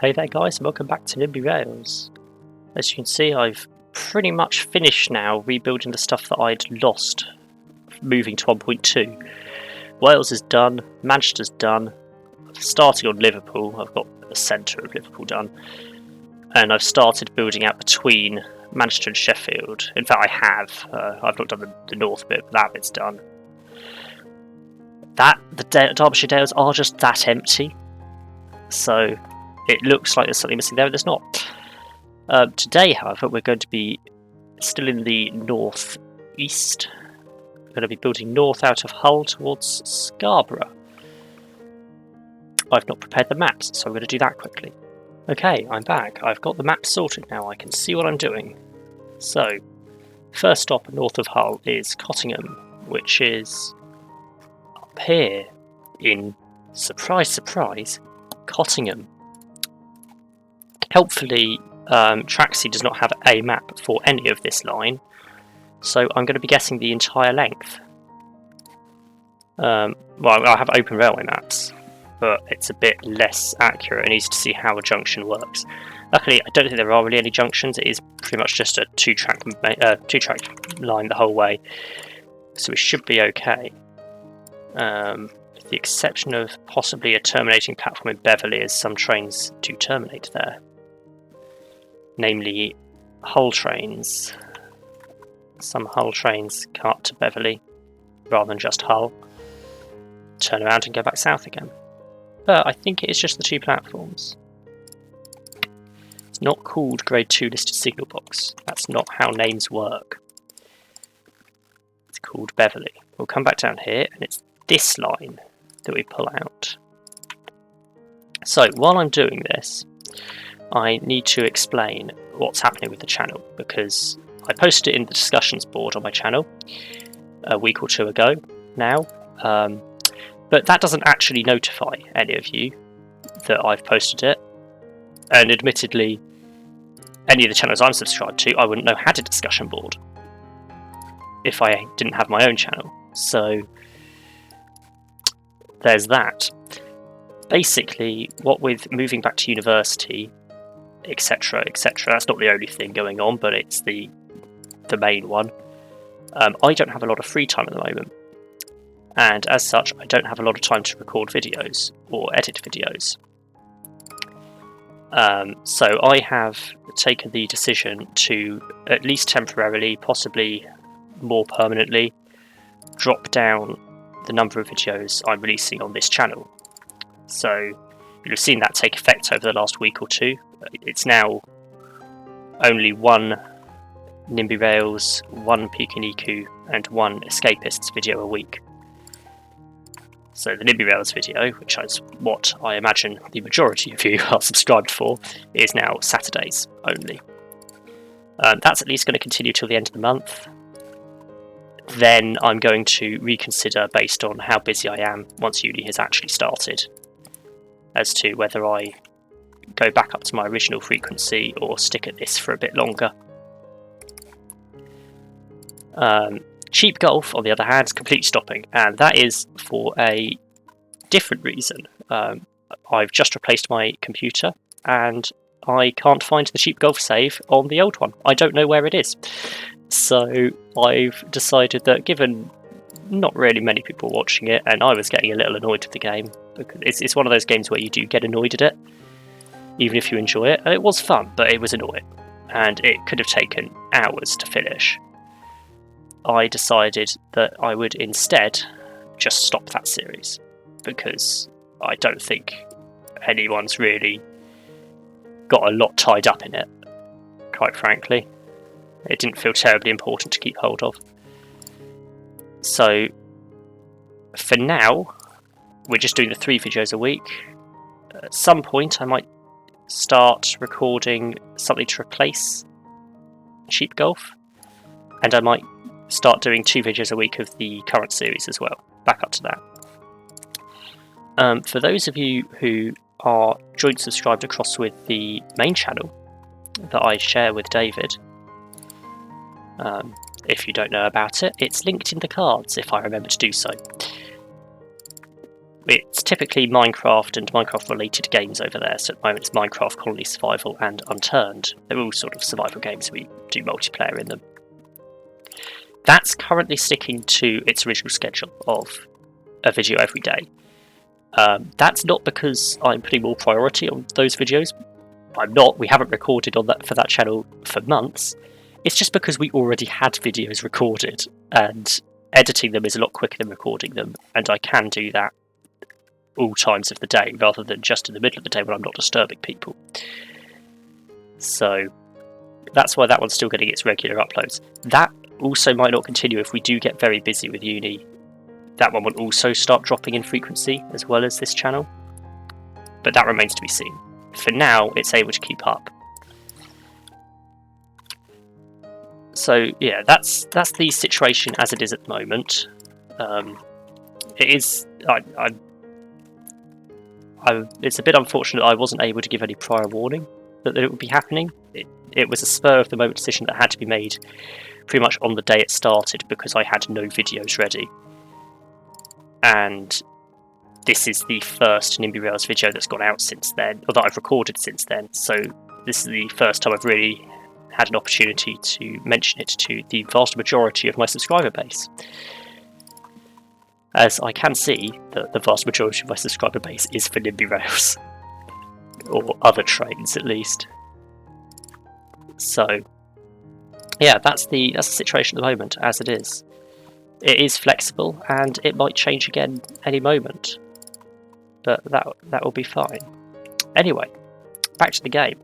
Hey there guys, and welcome back to NIMBY Rails. As you can see, I've pretty much finished now rebuilding the stuff that I'd lost moving to 1.2. Wales is done, Manchester's done, starting on Liverpool, I've got the centre of Liverpool done, and I've started building out between Manchester and Sheffield. In fact, I have. I've not done the north bit, but that bit's done. The Derbyshire Dales are just that empty, so it looks like there's something missing there, and there's not. Today, however, we're going to be still in the north-east. We're going to be building north out of Hull towards Scarborough. I've not prepared the maps, so I'm going to do that quickly. Okay, I'm back. I've got the map sorted now. I can see what I'm doing. So, first stop north of Hull is Cottingham, which is up here in, surprise, surprise, Cottingham. Helpfully, Traxi does not have a map for any of this line, so I'm going to be guessing the entire length. Well, I have open railway maps, but it's a bit less accurate and easy to see how a junction works. Luckily, I don't think there are really any junctions. It is pretty much just a two-track line the whole way, so it should be okay. With the exception of possibly a terminating platform in Beverley, as some trains do terminate there. Namely, Hull trains. Some Hull trains come up to Beverley, rather than just Hull, turn around and go back south again. But I think it is just the two platforms. It's not called Grade 2 listed signal box. That's not how names work. It's called Beverley. We'll come back down here, and it's this line that we pull out. So while I'm doing this, I need to explain what's happening with the channel, because I posted it in the discussions board on my channel a week or two ago now, but that doesn't actually notify any of you that I've posted it, and admittedly any of the channels I'm subscribed to I wouldn't know had a discussion board if I didn't have my own channel, so there's that. Basically, what with moving back to university, etc, etc, that's not the only thing going on, but it's the main one. I don't have a lot of free time at the moment, and as such I don't have a lot of time to record videos or edit videos. So I have taken the decision to, at least temporarily, possibly more permanently, drop down the number of videos I'm releasing on this channel. So you'll have seen that take effect over the last week or two. It's now only one NIMBY Rails, one Pikuniku, and one Escapists video a week. So the NIMBY Rails video, which is what I imagine the majority of you are subscribed for, is now Saturdays only. That's at least going to continue till the end of the month. Then I'm going to reconsider, based on how busy I am once uni has actually started, as to whether I go back up to my original frequency or stick at this for a bit longer. Cheap golf, on the other hand, is completely stopping, and that is for a different reason. I've just replaced my computer, and I can't find the cheap golf save on the old one. I don't know where it is. So I've decided that, given not really many people watching it, and I was getting a little annoyed with the game, because it's one of those games where you do get annoyed at it, even if you enjoy it. And it was fun, but it was annoying, and it could have taken hours to finish. I decided that I would instead just stop that series, because I don't think anyone's really got a lot tied up in it, quite frankly. It didn't feel terribly important to keep hold of. So for now, we're just doing the 3 videos a week. At some point I might start recording something to replace Cheap Golf, and I might start doing 2 videos a week of the current series as well, back up to that. For those of you who are joint subscribed across with the main channel that I share with David, if you don't know about it, it's linked in the cards if I remember to do so. it's typically Minecraft and Minecraft-related games over there. So at the moment, it's Minecraft Colony Survival and Unturned. They're all sort of survival games. We do multiplayer in them. That's currently sticking to its original schedule of a video every day. That's not because I'm putting more priority on those videos. I'm not. We haven't recorded on that for that channel for months. It's just because we already had videos recorded, and editing them is a lot quicker than recording them, and I can do that all times of the day rather than just in the middle of the day when I'm not disturbing people. So that's why that one's still getting its regular uploads. That also might not continue if we do get very busy with uni. That one will also start dropping in frequency as well as this channel, but that remains to be seen. For now, it's able to keep up. So yeah, that's the situation as it is at the moment. It is. It's a bit unfortunate I wasn't able to give any prior warning that it would be happening. It was a spur-of-the-moment decision that had to be made pretty much on the day it started because I had no videos ready. And this is the first NIMBY Rails video that's gone out since then, or that I've recorded since then. So this is the first time I've really had an opportunity to mention it to the vast majority of my subscriber base. As I can see that the vast majority of my subscriber base is for NIMBY Rails. Or other trains, at least. So, yeah, that's the situation at the moment, as it is. It is flexible, and it might change again any moment. But that will be fine. Anyway, back to the game.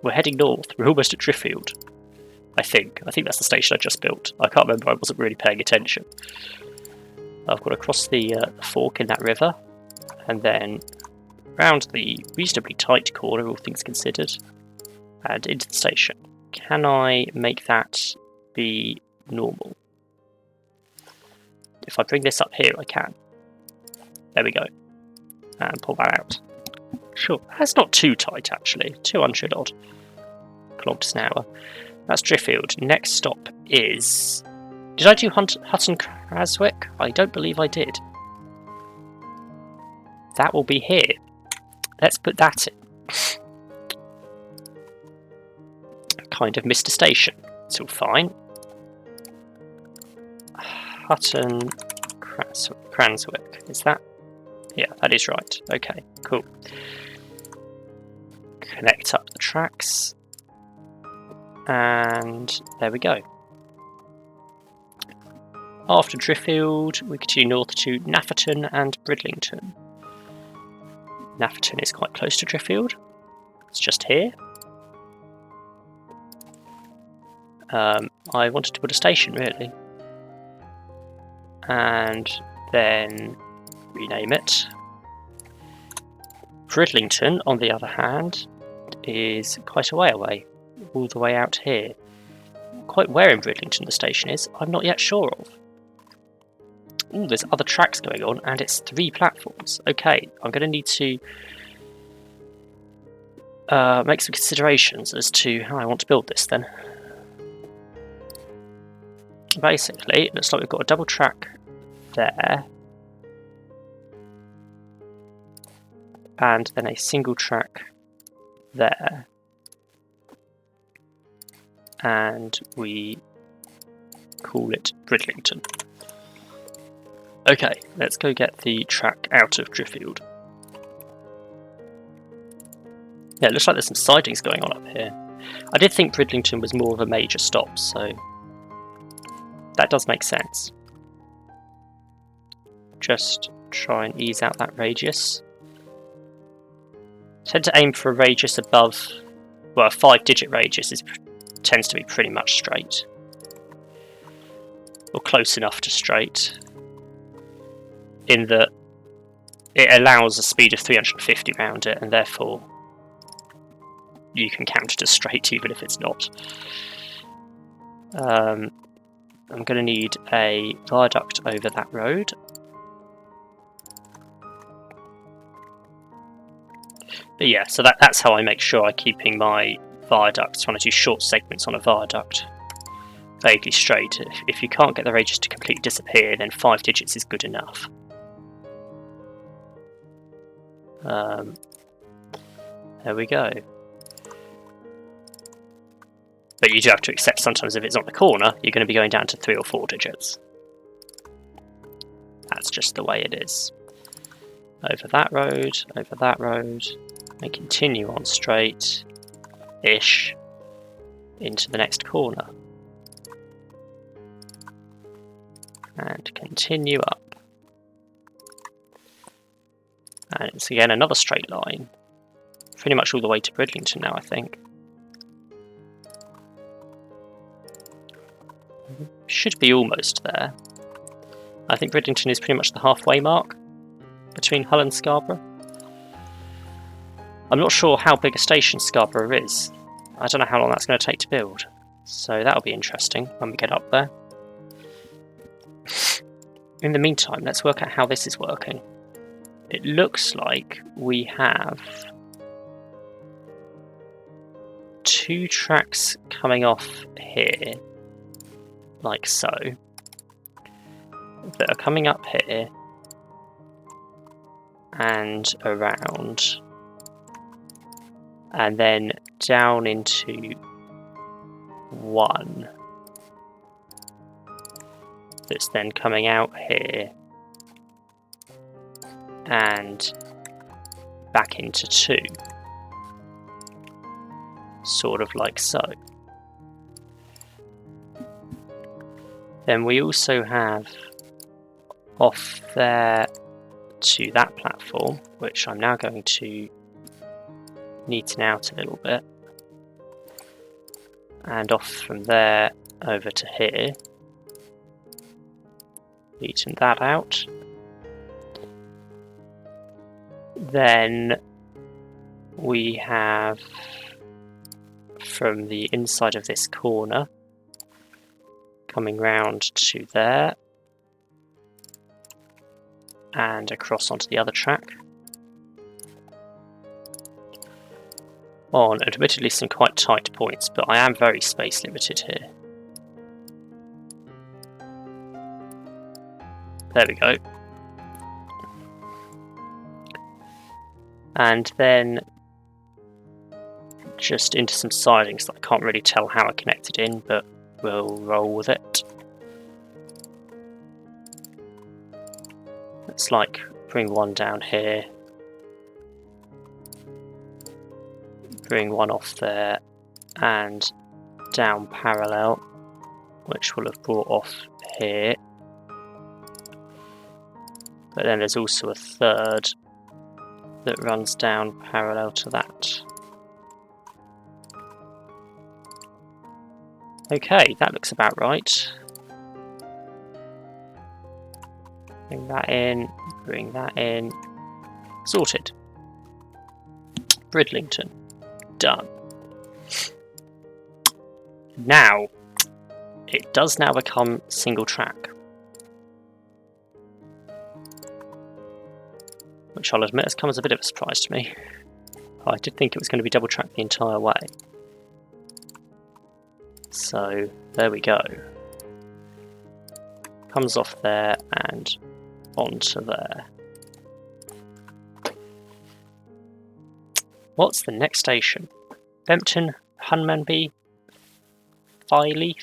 We're heading north. We're almost at Driffield. I think that's the station I just built. I can't remember. I wasn't really paying attention. I've got to cross the fork in that river, and then round the reasonably tight corner, all things considered, and into the station. Can I make that be normal? If I bring this up here, I can. There we go. And pull that out. Sure, that's not too tight actually. 200 odd kilometers an hour. That's Driffield. Next stop is... Did I do Hutton Craswick? I don't believe I did. That will be here. Let's put that in. Kind of missed a station. It's all fine. Hutton Cranswick. Is that? Yeah, that is right. Okay, cool. Connect up the tracks. And there we go. After Driffield, we continue north to Nafferton and Bridlington. Nafferton is quite close to Driffield. It's just here. I wanted to put a station, really. And then rename it. Bridlington, on the other hand, is quite a way away. All the way out here. Quite where in Bridlington the station is, I'm not yet sure of. Ooh, there's other tracks going on, and it's 3 platforms. Okay, I'm going to need to make some considerations as to how I want to build this then. Basically, it looks like we've got a double track there, and then a single track there, and we call it Bridlington. Okay, let's go get the track out of Driffield. Yeah, it looks like there's some sidings going on up here. I did think Bridlington was more of a major stop, so that does make sense. Just try and ease out that radius. Tend to aim for a radius above, well, a 5-digit radius tends to be pretty much straight. Or close enough to straight. In that it allows a speed of 350 around it, and therefore you can count it as straight even if it's not. I'm going to need a viaduct over that road. But yeah, so that's how I make sure I'm keeping my viaducts when I do short segments on a viaduct vaguely straight. If you can't get the radius to completely disappear, then 5 digits is good enough. There we go. But you do have to accept sometimes if it's on the corner, you're going to be going down to 3 or 4 digits. That's just the way it is. Over that road, and continue on straight-ish into the next corner. And continue up. And it's again another straight line. Pretty much all the way to Bridlington now, I think. Should be almost there. I think Bridlington is pretty much the halfway mark between Hull and Scarborough. I'm not sure how big a station Scarborough is. I don't know how long that's going to take to build. So that'll be interesting when we get up there. In the meantime, let's work out how this is working. It looks like we have 2 tracks coming off here, like so, that are coming up here and around, and then down into one that's then coming out here and back into 2, sort of like so. Then we also have off there to that platform, which I'm now going to neaten out a little bit, and off from there over to here, neaten that out. Then we have from the inside of this corner coming round to there and across onto the other track on admittedly some quite tight points, but I am very space limited here. There we go. And then just into some sidings that I can't really tell how I connected in, but we'll roll with it. Let's like bring one down here, bring one off there and down parallel, which will have brought off here. But then there's also a third that runs down parallel to that. Okay, that looks about right. Bring that in, sorted. Bridlington, done. Now, it does now become single track. Which I'll admit has come as a bit of a surprise to me. I did think it was going to be double track the entire way. So, there we go. Comes off there and onto there. What's the next station? Bempton, Hunmanby, Filey?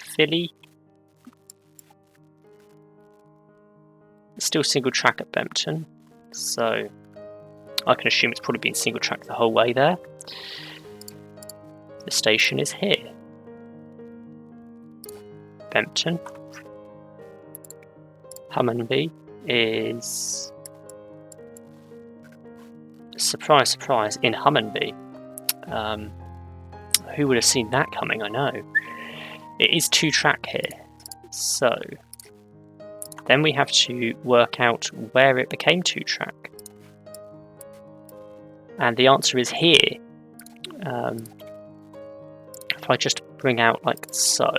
Still single track at Bempton, so I can assume it's probably been single track the whole way there. The station is here. Bempton. Hunmanby is, surprise, surprise, in Hunmanby. Who would have seen that coming? I know. It is 2 track here. So then we have to work out where it became 2 track. And the answer is here. If I just bring out like so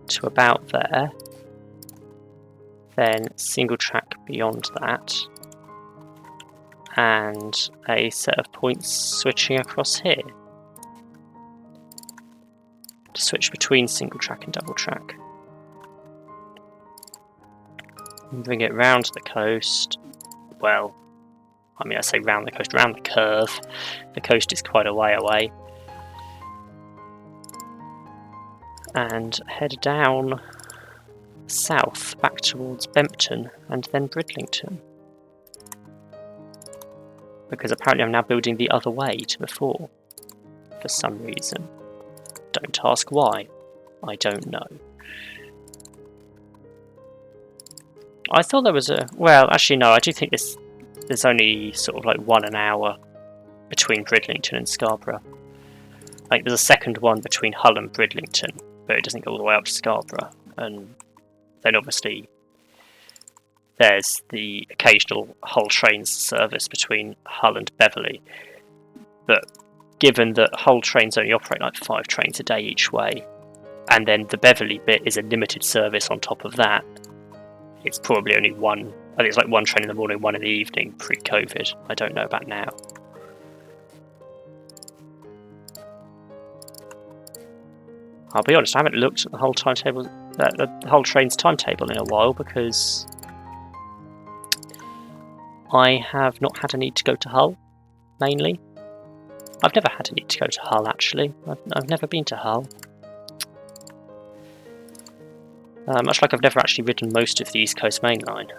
to about there, then single track beyond that, and a set of points switching across here to switch between single track and double track. And bring it round the coast. Well, I mean, I say round the coast, round the curve. The coast is quite a way away. And head down south, back towards Bempton, and then Bridlington. Because apparently I'm now building the other way to before, for some reason. Don't ask why. I don't know. I thought there was a... Well, actually no, I do think there's only sort of like 1 hour between Bridlington and Scarborough. Like there's a second one between Hull and Bridlington, but it doesn't go all the way up to Scarborough. And then obviously there's the occasional Hull trains service between Hull and Beverley. But given that Hull trains only operate like 5 trains a day each way, and then the Beverley bit is a limited service on top of that, it's probably only one. I think it's like 1 train in the morning, 1 in the evening pre-COVID. I don't know about now. I'll be honest, I haven't looked at the whole timetable, the whole train's timetable in a while, because I have not had a need to go to Hull, mainly. I've never had a need to go to Hull, actually. I've never been to Hull. Much like I've never actually ridden most of the East Coast Main Line.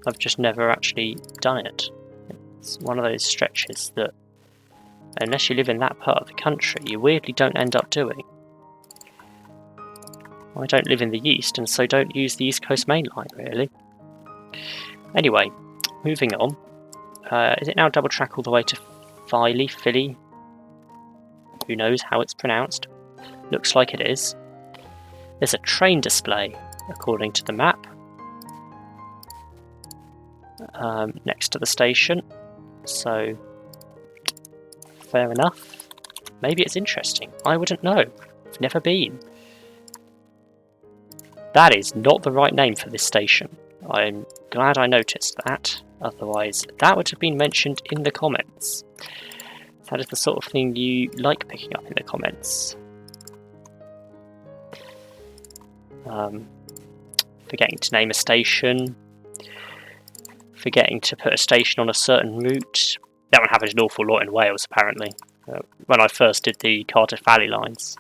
I've just never actually done it. It's one of those stretches that, unless you live in that part of the country, you weirdly don't end up doing. I don't live in the east, and so don't use the East Coast Main Line, really. Anyway, moving on. Is it now double track all the way to Philly? Who knows how it's pronounced? Looks like it is. There's a train display, according to the map, next to the station. So, fair enough. Maybe it's interesting. I wouldn't know. I've never been. That is not the right name for this station. I'm glad I noticed that. Otherwise, that would have been mentioned in the comments. That is the sort of thing you like picking up in the comments. Forgetting to name a station. Forgetting to put a station on a certain route. That one happens an awful lot in Wales, apparently. When I first did the Cardiff Valley lines,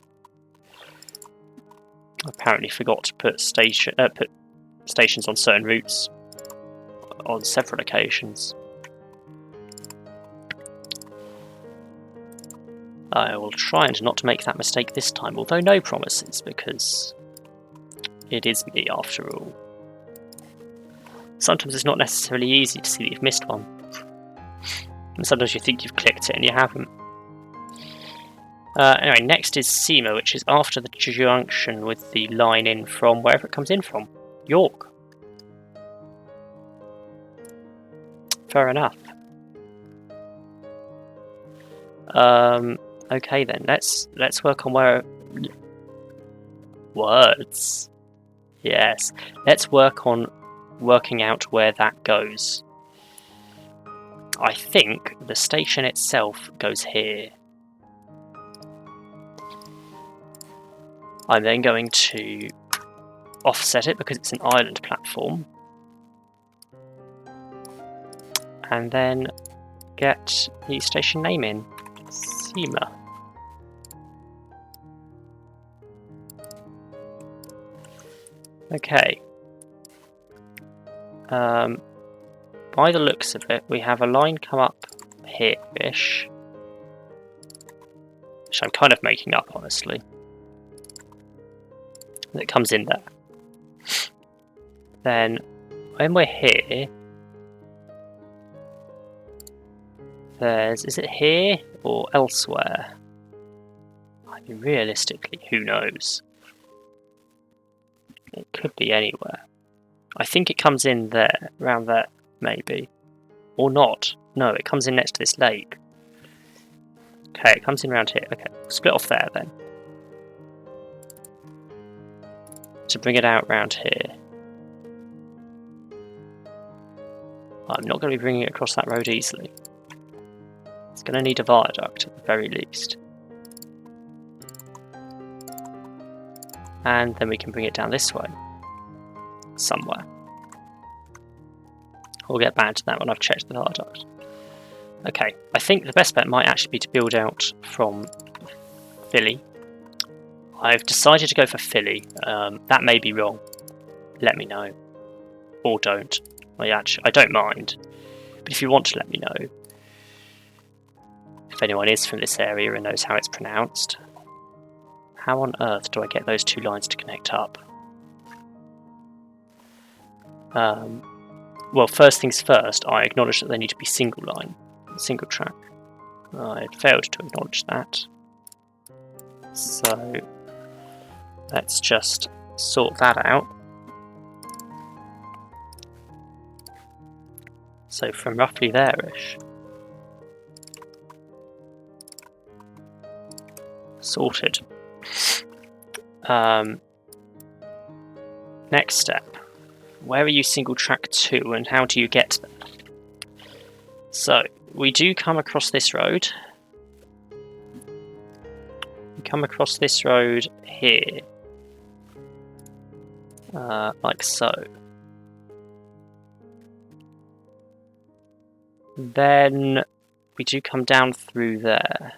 I apparently forgot to put stations on certain routes on several occasions. I will try and not to make that mistake this time, although no promises, because it is me after all. Sometimes it's not necessarily easy to see that you've missed one. And sometimes you think you've clicked it and you haven't. Anyway, next is Seymour, which is after the junction with the line in from wherever it comes in from. York. Fair enough. Okay then, let's work on where... Words. Yes. Let's work on working out where that goes. I think the station itself goes here. I'm then going to offset it because it's an island platform. And then get the station name in. Seymour. Okay. By the looks of it, we have a line come up here-ish. Which I'm kind of making up, honestly. That comes in there. Then, when we're here, there's... Is it here or elsewhere? I mean, realistically, who knows? It could be anywhere. I think it comes in there, around there, maybe. Or not. No, it comes in next to this lake. Okay, it comes in around here. Okay, split off there then. To bring it out round here. I'm not going to be bringing it across that road easily. It's going to need a viaduct at the very least. And then we can bring it down this way. Somewhere. We'll get back to that when I've checked the viaduct. Okay, I think the best bet might actually be to build out from Philly. I've decided to go for Philly. That may be wrong. Let me know. Or don't. I don't mind. But if you want to let me know, if anyone is from this area and knows how it's pronounced, how on earth do I get those two lines to connect up? Well, first things first, I acknowledge that they need to be single line, single track. I failed to acknowledge that. So let's just sort that out. So from roughly there-ish. Sorted. Next step. Where are you single track to and how do you get there? So, we do come across this road. We come across this road here. Like so. Then we do come down through there.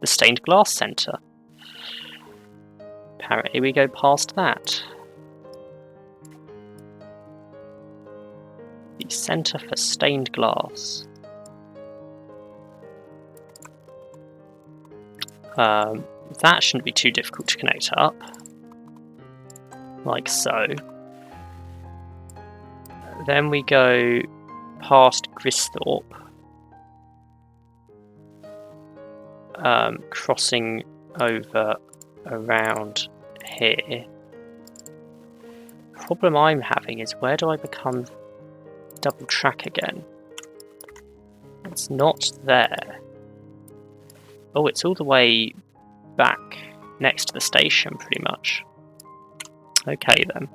The Stained Glass Centre. Apparently we go past that. The Centre for Stained Glass. That shouldn't be too difficult to connect up. Like so. Then we go past Gristhorpe. Crossing over around here. Problem I'm having is where do I become double track again? It's not there. Oh, it's all the way back next to the station pretty much. Okay then.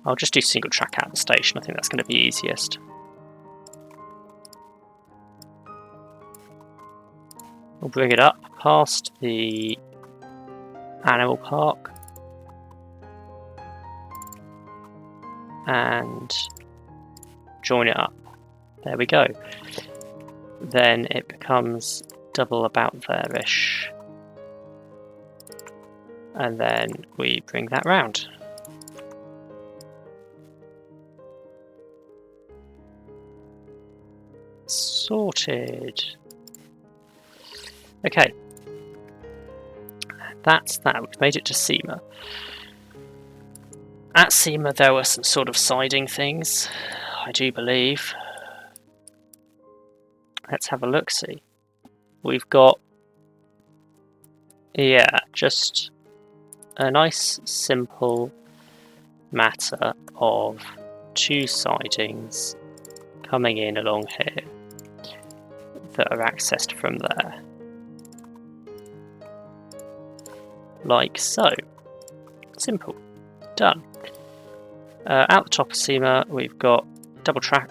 I'll just do single track out of the station, I think that's going to be easiest. We'll bring it up past the animal park and join it up. There we go. Then it becomes double about there-ish. And then we bring that round. Sorted. Okay, that's that. We've made it to Seema. At Seema there were some sort of siding things, I do believe. Let's have a look-see. We've got, yeah, just a nice simple matter of two sidings coming in along here that are accessed from there. Like so. Simple. Done. Out the top of Seema, we've got double track.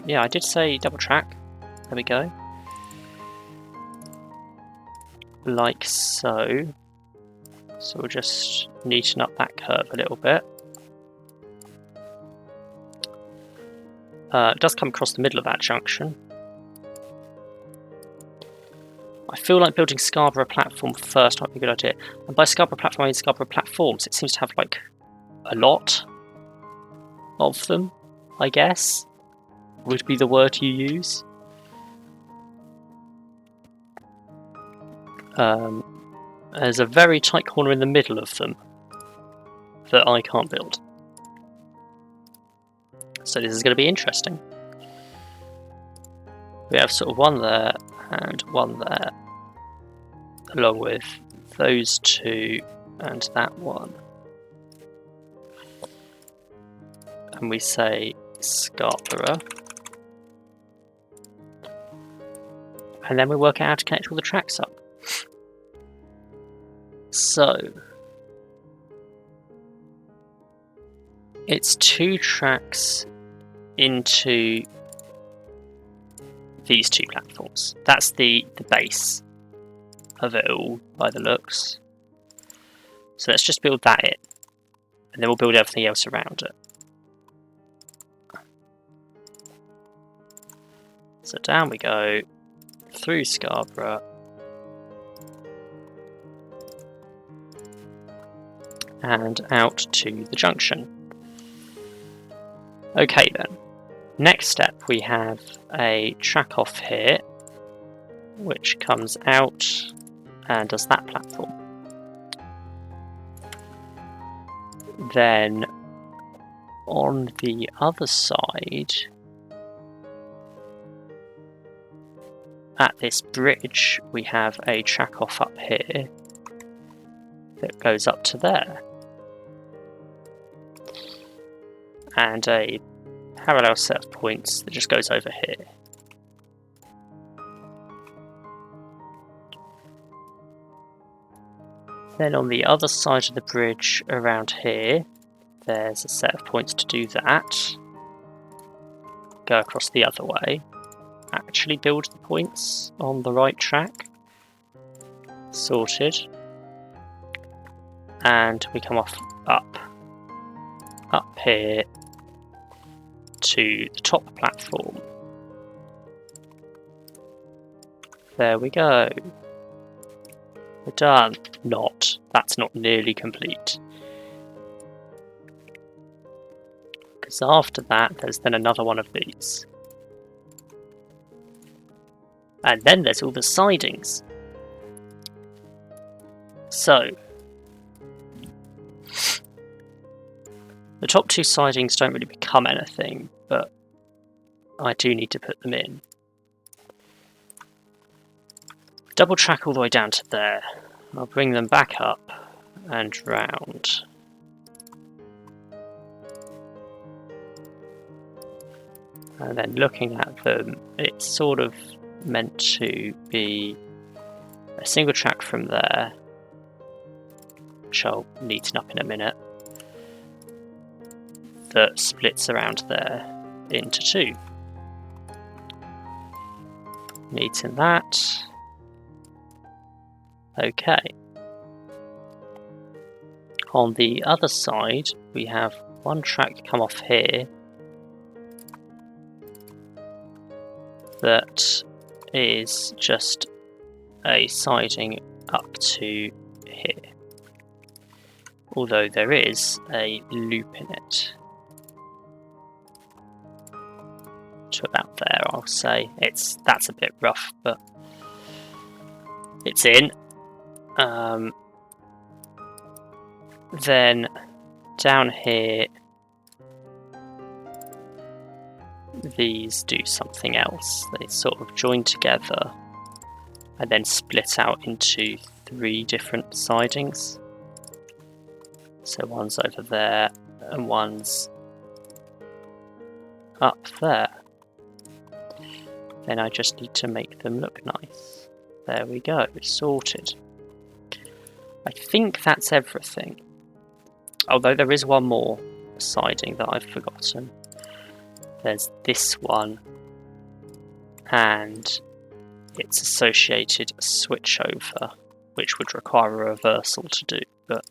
Yeah, I did say double track. There we go. Like so. So we'll just neaten up that curve a little bit. It does come across the middle of that junction. I feel like building Scarborough platform first might be a good idea. And by Scarborough platform, I mean Scarborough platforms. It seems to have like a lot of them, I guess, would be the word you use. There's a very tight corner in the middle of them that I can't build. So this is going to be interesting. We have sort of one there and one there, along with those two and that one. And we say Scarborough. And then we work out how to connect all the tracks up. So it's two tracks into these two platforms. That's the base of it all by the looks. So let's just build that in, and then we'll build everything else around it. So down we go, through Scarborough, and out to the junction. Okay then, next step we have a track off here, which comes out and does that platform. Then on the other side, at this bridge, we have a track off up here that goes up to there, and a parallel set of points that just goes over here. Then on the other side of the bridge around here, there's a set of points to do that. Go across the other way. Actually build the points on the right track. Sorted. And we come off up here to the top platform. There we go. We're done. Not. That's not nearly complete. Because after that, there's then another one of these. And then there's all the sidings. So, the top two sidings don't really become anything, but I do need to put them in. Double track all the way down to there. I'll bring them back up and round. And then looking at them, it's sort of meant to be a single track from there, which I'll neaten up in a minute, that splits around there into two. Neaten that. Okay. On the other side, we have one track come off here that is just a siding up to here. Although there is a loop in it. To about there, I'll say. That's a bit rough, but it's in. Then down here, these do something else. They sort of join together and then split out into three different sidings. So one's over there and one's up there. Then I just need to make them look nice. There we go, sorted. I think that's everything. Although there is one more siding that I've forgotten. There's this one and its associated switchover, which would require a reversal to do, but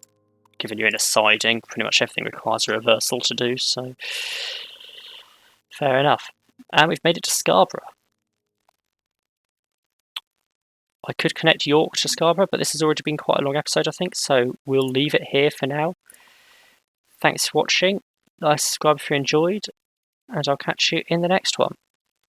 given you're in a siding, pretty much everything requires a reversal to do, so fair enough. And we've made it to Scarborough. I could connect York to Scarborough, but this has already been quite a long episode, I think, so we'll leave it here for now. Thanks for watching. Subscribe if you enjoyed, and I'll catch you in the next one.